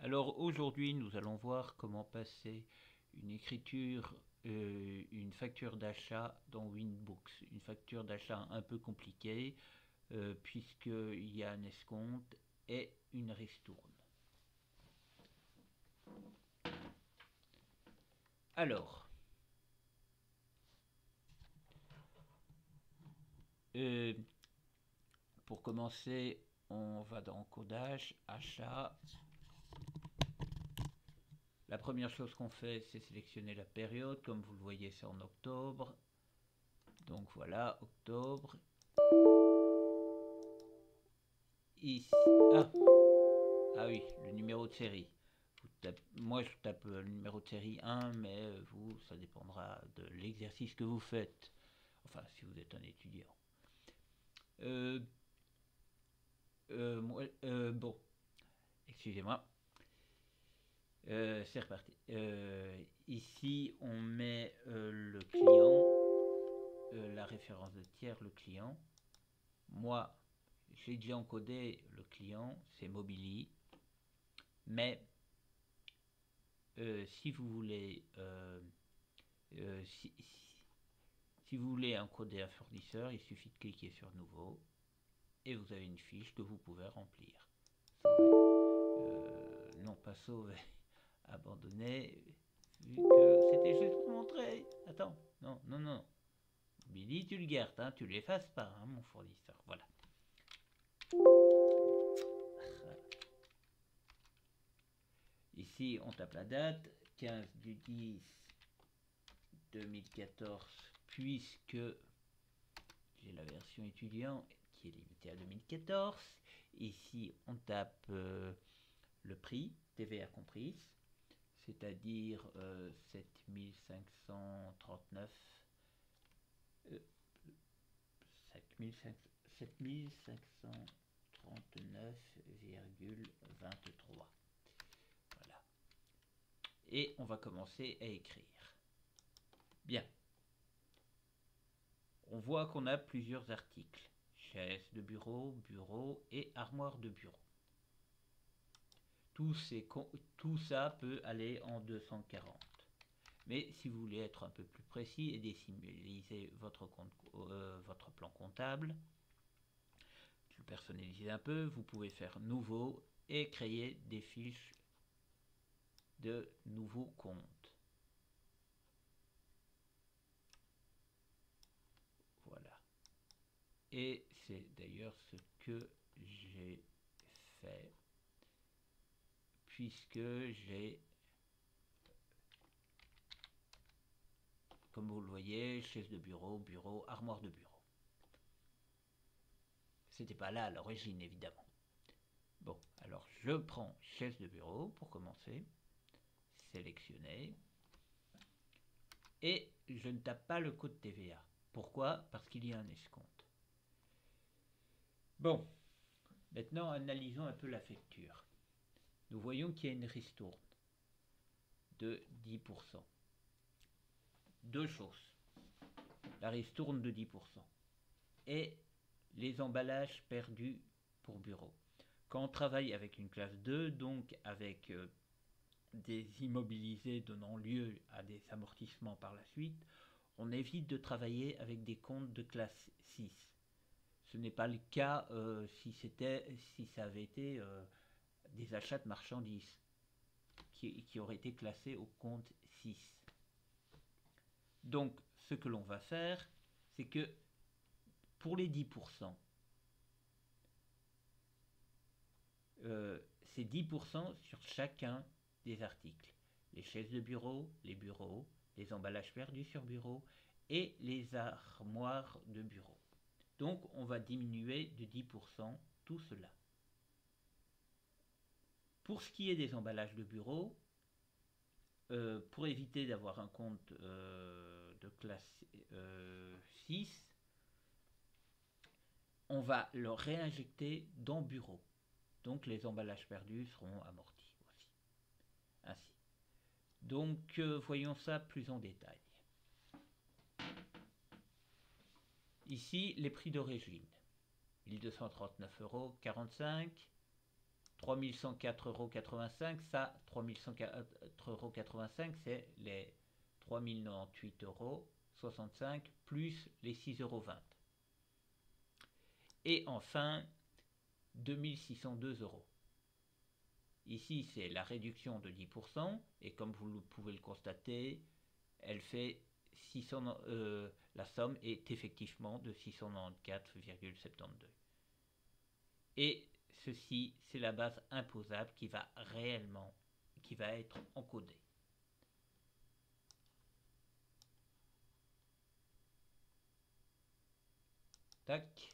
Alors aujourd'hui, nous allons voir comment passer une écriture, une facture d'achat dans Winbooks. Une facture d'achat un peu compliquée puisqu'il y a un escompte et une ristourne. Alors, euh, pour commencer, on va dans codage, achat. La première chose qu'on fait, c'est sélectionner la période. Comme vous le voyez, c'est en octobre. Donc voilà, octobre. Ici. Ah oui, le numéro de série. Moi, je tape le numéro de série 1, mais vous, ça dépendra de l'exercice que vous faites. Enfin, si vous êtes un étudiant. Euh, bon, excusez-moi. C'est reparti. Ici, on met le client, la référence de tiers, le client. Moi, j'ai déjà encodé le client, c'est Mobili. Mais si vous voulez si vous voulez encoder un fournisseur, il suffit de cliquer sur Nouveau et vous avez une fiche que vous pouvez remplir. Non, pas sauver, abandonner, vu que c'était juste pour montrer. Attends, non, non, non. Billy, tu le gardes, hein, tu l'effaces pas, hein, mon fournisseur. Voilà. Ici, on tape la date, 15 du 10 2014, puisque j'ai la version étudiant qui est limitée à 2014. Ici, on tape le prix, TVA comprise, c'est-à-dire 7539 7539,23. Voilà. Et on va commencer à écrire. Bien. On voit qu'on a plusieurs articles. Chaise de bureau, bureau et armoire de bureau. Tout ça peut aller en 240. Mais si vous voulez être un peu plus précis et décimaliser votre plan comptable, le personnaliser un peu, vous pouvez faire nouveau et créer des fiches de nouveaux comptes. Voilà. Et c'est d'ailleurs ce que j'ai fait, puisque j'ai, comme vous le voyez, chaise de bureau, bureau, armoire de bureau. C'était pas là à l'origine, évidemment. Bon, alors je prends chaise de bureau pour commencer, sélectionner, et je ne tape pas le code TVA. Pourquoi? Parce qu'il y a un escompte. Bon, maintenant analysons un peu la facture. Nous voyons qu'il y a une ristourne de 10%. Deux choses. La ristourne de 10% et les emballages perdus pour bureau. Quand on travaille avec une classe 2, donc avec des immobilisés donnant lieu à des amortissements par la suite, on évite de travailler avec des comptes de classe 6. Ce n'est pas le cas si ça avait été des achats de marchandises qui auraient été classés au compte 6. Donc, ce que l'on va faire, c'est que pour les 10%, c'est 10% sur chacun des articles. Les chaises de bureau, les bureaux, les emballages perdus sur bureau et les armoires de bureau. Donc on va diminuer de 10% tout cela. Pour ce qui est des emballages de bureau, pour éviter d'avoir un compte de classe 6, on va le réinjecter dans bureau. Donc les emballages perdus seront amortis aussi. Ainsi. Donc voyons ça plus en détail. Ici, les prix d'origine. 1239,45 €, 3104,85 €, ça, 3104,85 €, c'est les 3098,65 € plus les 6,20 €. Et enfin, 2602 €. Ici, c'est la réduction de 10%, et comme vous pouvez le constater, elle fait 600, la somme est effectivement de 694,72. Et ceci, c'est la base imposable qui va être encodée. Tac.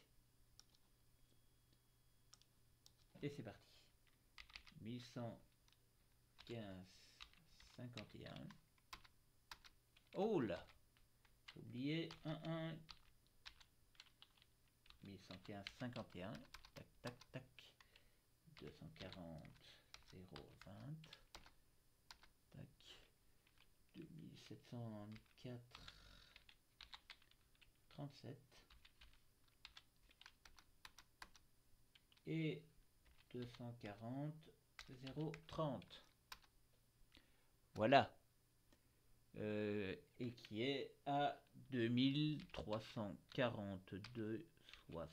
Et c'est parti. 1115,51. Oh là, j'ai oublié 1. 1115,51. Tac, tac, tac. 240,020. Tac. 2794,37. Et 240,030. Voilà. Et qui est à 2342,60.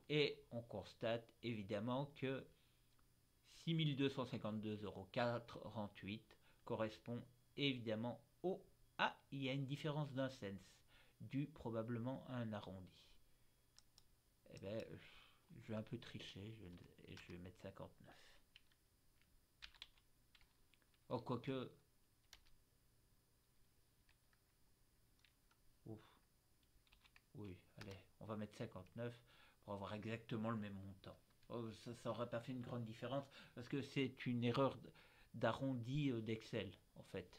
Et on constate évidemment que 6252,48 € correspond évidemment au... Ah, il y a une différence d'un cent, due probablement à un arrondi. Eh bien, je vais un peu tricher, je vais mettre 59. Oh, quoique... Ouf. Oui, allez, on va mettre 59 pour avoir exactement le même montant. Oh, ça n'aurait pas fait une grande différence parce que c'est une erreur d'arrondi d'Excel en fait.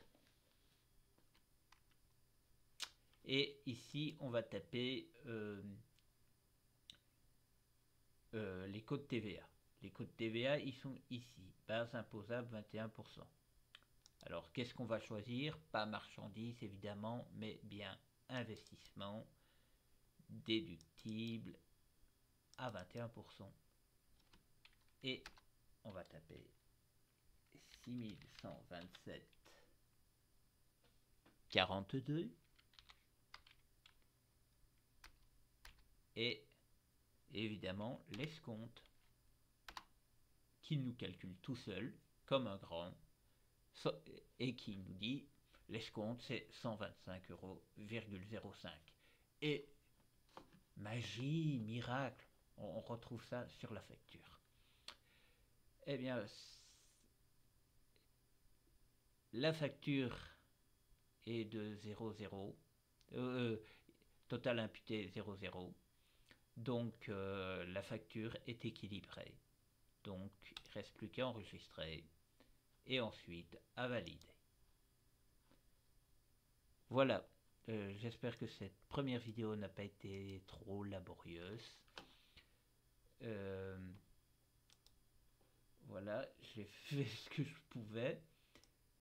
Et ici, on va taper les codes TVA. Les codes TVA, ils sont ici. Base imposable 21%. Alors, qu'est-ce qu'on va choisir? Pas marchandise, évidemment, mais bien investissement déductible à 21%. Et on va taper 6127,42. Et évidemment l'escompte qui nous calcule tout seul comme un grand et qui nous dit l'escompte c'est 125,05 €. Et magie, miracle, on retrouve ça sur la facture. Eh bien, la facture est de 0,0, total imputé 0,0. Donc la facture est équilibrée. Donc il ne reste plus qu'à enregistrer et ensuite à valider. Voilà, j'espère que cette première vidéo n'a pas été trop laborieuse. Voilà, j'ai fait ce que je pouvais.